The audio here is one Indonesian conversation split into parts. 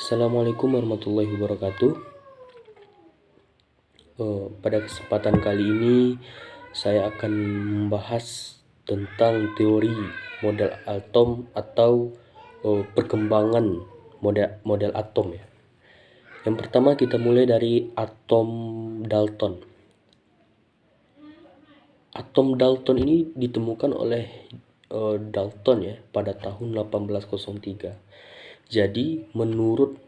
Assalamualaikum warahmatullahi wabarakatuh. Pada kesempatan kali ini saya akan membahas tentang teori model atom atau perkembangan model atom ya. Yang pertama kita mulai dari atom Dalton. Atom Dalton ini ditemukan oleh Dalton ya pada tahun 1803. Jadi menurut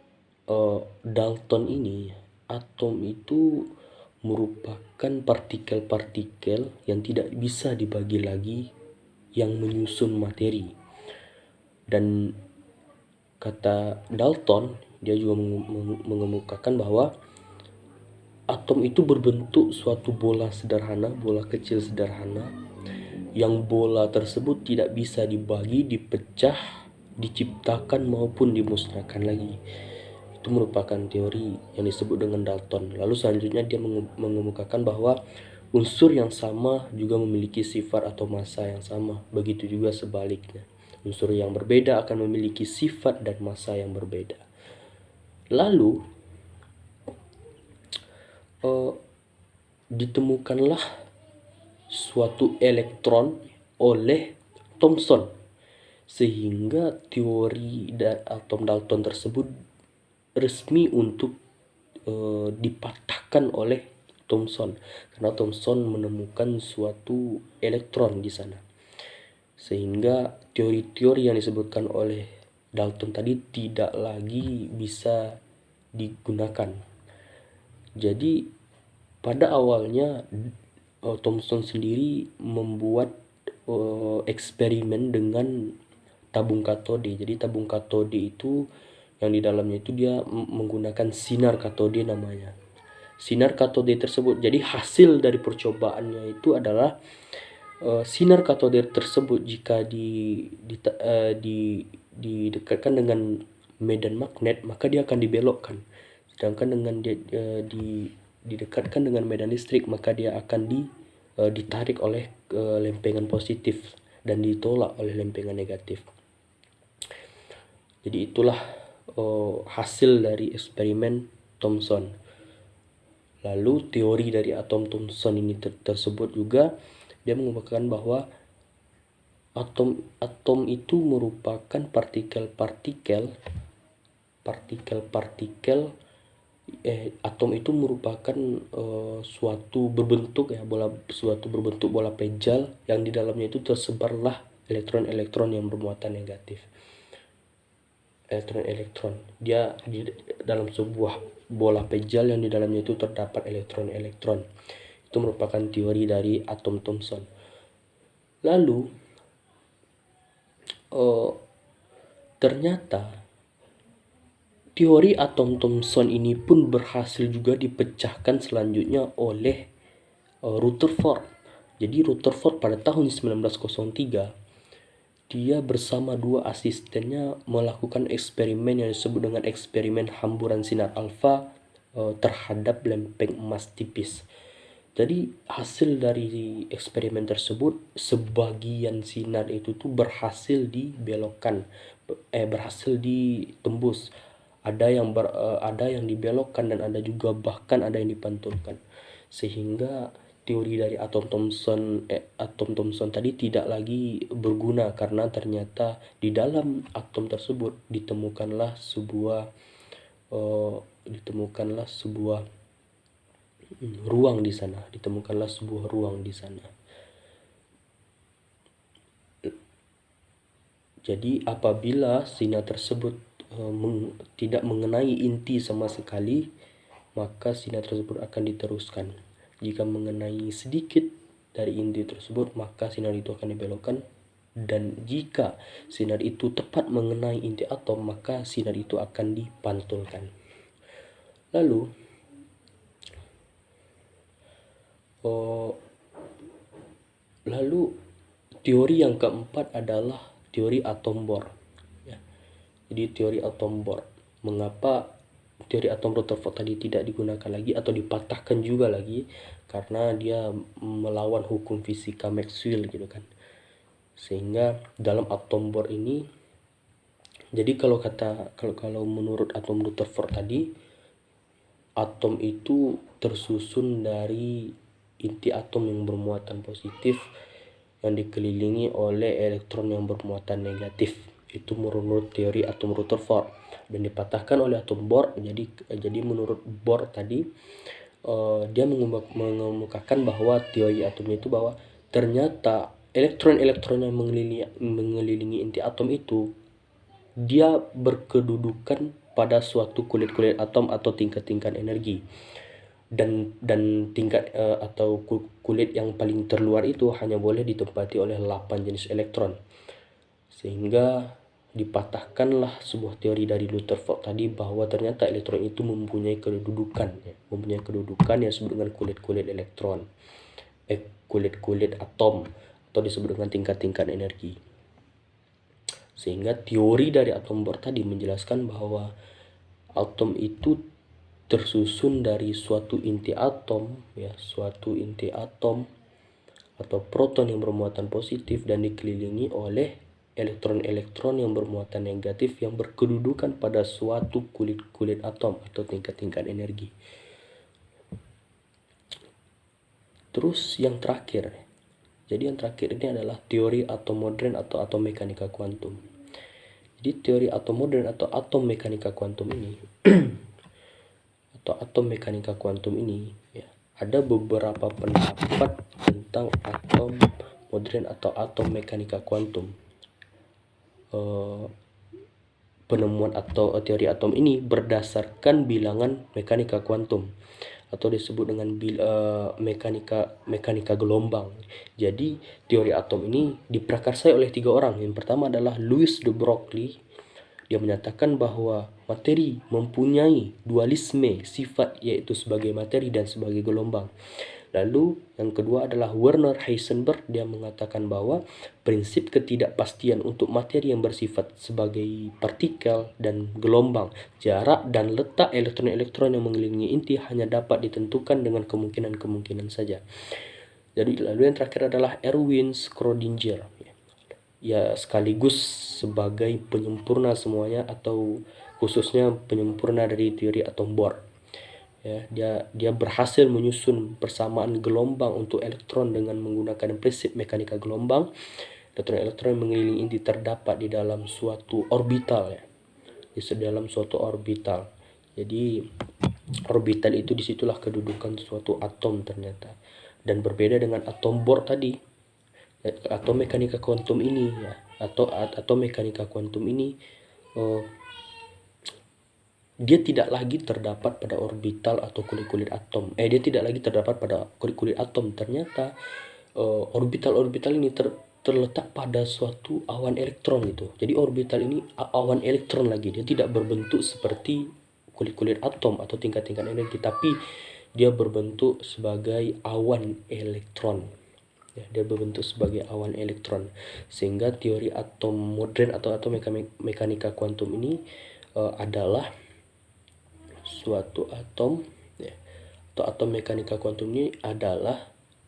Dalton ini, atom itu merupakan partikel-partikel yang tidak bisa dibagi lagi yang menyusun materi. Dan kata Dalton, dia juga mengemukakan bahwa atom itu berbentuk suatu bola sederhana, bola kecil sederhana, yang bola tersebut tidak bisa dibagi, dipecah, diciptakan maupun dimusnahkan lagi. Itu merupakan teori yang disebut dengan Dalton. Lalu selanjutnya dia mengemukakan bahwa unsur yang sama juga memiliki sifat atau massa yang sama. Begitu juga sebaliknya. Unsur yang berbeda akan memiliki sifat dan massa yang berbeda. Lalu ditemukanlah suatu elektron oleh Thomson, sehingga teori atom Dalton tersebut resmi untuk dipatahkan oleh Thomson, karena Thomson menemukan suatu elektron di sana, sehingga teori-teori yang disebutkan oleh Dalton tadi tidak lagi bisa digunakan. Jadi pada awalnya Thomson sendiri membuat eksperimen dengan tabung katode. Jadi tabung katode itu yang di dalamnya itu dia menggunakan sinar katode namanya. Sinar katode tersebut, jadi hasil dari percobaannya itu adalah sinar katode tersebut jika didekatkan dengan medan magnet, maka dia akan dibelokkan. Sedangkan dengan didekatkan dengan medan listrik, maka dia akan ditarik oleh lempengan positif dan ditolak oleh lempengan negatif. Jadi itulah hasil dari eksperimen Thomson. Lalu teori dari atom Thomson ini tersebut juga dia mengungkapkan bahwa atom itu merupakan partikel-partikel atom itu merupakan suatu berbentuk bola pejal yang di dalamnya itu tersebarlah elektron-elektron yang bermuatan negatif. Elektron-elektron dia di dalam sebuah bola pejal yang di dalamnya itu terdapat elektron-elektron. Itu merupakan teori dari atom Thomson. Lalu ternyata teori atom Thomson ini pun berhasil juga dipecahkan selanjutnya oleh Rutherford. Jadi Rutherford pada tahun 1903 dia bersama dua asistennya melakukan eksperimen yang disebut dengan eksperimen hamburan sinar alfa terhadap lempeng emas tipis. Jadi hasil dari eksperimen tersebut, sebagian sinar itu tuh berhasil dibelokkan, berhasil ditembus. Ada yang dibelokkan dan ada juga bahkan ada yang dipantulkan. Sehingga teori dari atom Thomson tadi tidak lagi berguna, karena ternyata di dalam atom tersebut ditemukanlah sebuah ruang di sana, Jadi apabila sinar tersebut tidak mengenai inti sama sekali, maka sinar tersebut akan diteruskan. Jika mengenai sedikit dari inti tersebut, maka sinar itu akan dibelokkan. Dan jika sinar itu tepat mengenai inti atom, maka sinar itu akan dipantulkan. Lalu teori yang keempat adalah teori atom Bohr. Ya. Jadi teori atom Bohr, mengapa teori atom Rutherford tadi tidak digunakan lagi atau dipatahkan juga lagi, karena dia melawan hukum fisika Maxwell gitu kan. Sehingga dalam atom Bohr ini Jadi kalau menurut atom Rutherford tadi, atom itu tersusun dari inti atom yang bermuatan positif yang dikelilingi oleh elektron yang bermuatan negatif. Itu menurut teori atom Rutherford dan dipatahkan oleh atom Bohr. Jadi menurut Bohr tadi, dia mengemukakan bahwa teori atomnya itu bahwa ternyata elektron-elektron yang mengelilingi inti atom itu dia berkedudukan pada suatu kulit-kulit atom atau tingkat-tingkat energi, dan tingkat atau kulit yang paling terluar itu hanya boleh ditempati oleh 8 jenis elektron, sehingga dipatahkanlah sebuah teori dari Rutherford tadi bahwa ternyata elektron itu mempunyai kedudukan yang disebut dengan kulit-kulit elektron, kulit-kulit atom, atau disebut dengan tingkat-tingkat energi. Sehingga teori dari atom Bohr tadi menjelaskan bahwa atom itu tersusun dari suatu inti atom atau proton yang bermuatan positif dan dikelilingi oleh elektron-elektron yang bermuatan negatif yang berkedudukan pada suatu kulit-kulit atom atau tingkat-tingkat energi. Terus yang terakhir. Jadi yang terakhir ini adalah teori atom modern atau atom mekanika kuantum. Jadi teori atom modern atau atom mekanika kuantum ini ya, ada beberapa pendapat tentang atom modern atau atom mekanika kuantum. Penemuan atau teori atom ini berdasarkan bilangan mekanika kuantum atau disebut dengan mekanika gelombang. Jadi teori atom ini diprakarsai oleh 3 orang. Yang pertama adalah Louis de Broglie. Dia menyatakan bahwa materi mempunyai dualisme sifat, yaitu sebagai materi dan sebagai gelombang. Lalu yang kedua adalah Werner Heisenberg. Dia mengatakan bahwa prinsip ketidakpastian untuk materi yang bersifat sebagai partikel dan gelombang, jarak dan letak elektron-elektron yang mengelilingi inti hanya dapat ditentukan dengan kemungkinan-kemungkinan saja. Jadi lalu yang terakhir adalah Erwin Schrödinger. Ya, sekaligus sebagai penyempurna semuanya, atau khususnya penyempurna dari teori atom Bohr. Ya, dia berhasil menyusun persamaan gelombang untuk elektron dengan menggunakan prinsip mekanika gelombang. Elektron-elektron yang mengelilingi inti terdapat di dalam suatu orbital, ya. Di dalam suatu orbital. Jadi orbital itu disitulah kedudukan suatu atom ternyata. Dan berbeda dengan atom Bohr tadi, atom mekanika kuantum ini, ya, atau atom mekanika kuantum ini dia tidak lagi terdapat pada orbital atau kulit-kulit atom. Dia tidak lagi terdapat pada kulit-kulit atom. Ternyata orbital-orbital ini terletak pada suatu awan elektron gitu. Jadi orbital ini awan elektron lagi. Dia tidak berbentuk seperti kulit-kulit atom atau tingkat-tingkat energi, tapi dia berbentuk sebagai awan elektron. Ya, dia berbentuk sebagai awan elektron. Sehingga teori atom modern atau atom mekanika kuantum ini adalah suatu atom, ya, atau atom mekanika kuantum ini adalah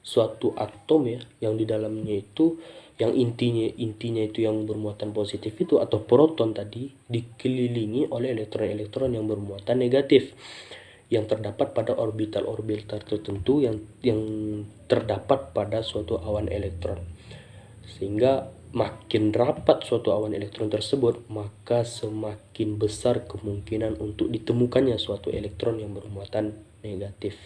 suatu atom, ya, yang di dalamnya itu, yang intinya itu yang bermuatan positif itu atau proton tadi, dikelilingi oleh elektron-elektron yang bermuatan negatif yang terdapat pada orbital-orbital tertentu yang terdapat pada suatu awan elektron. Sehingga makin rapat suatu awan elektron tersebut, maka semakin besar kemungkinan untuk ditemukannya suatu elektron yang bermuatan negatif.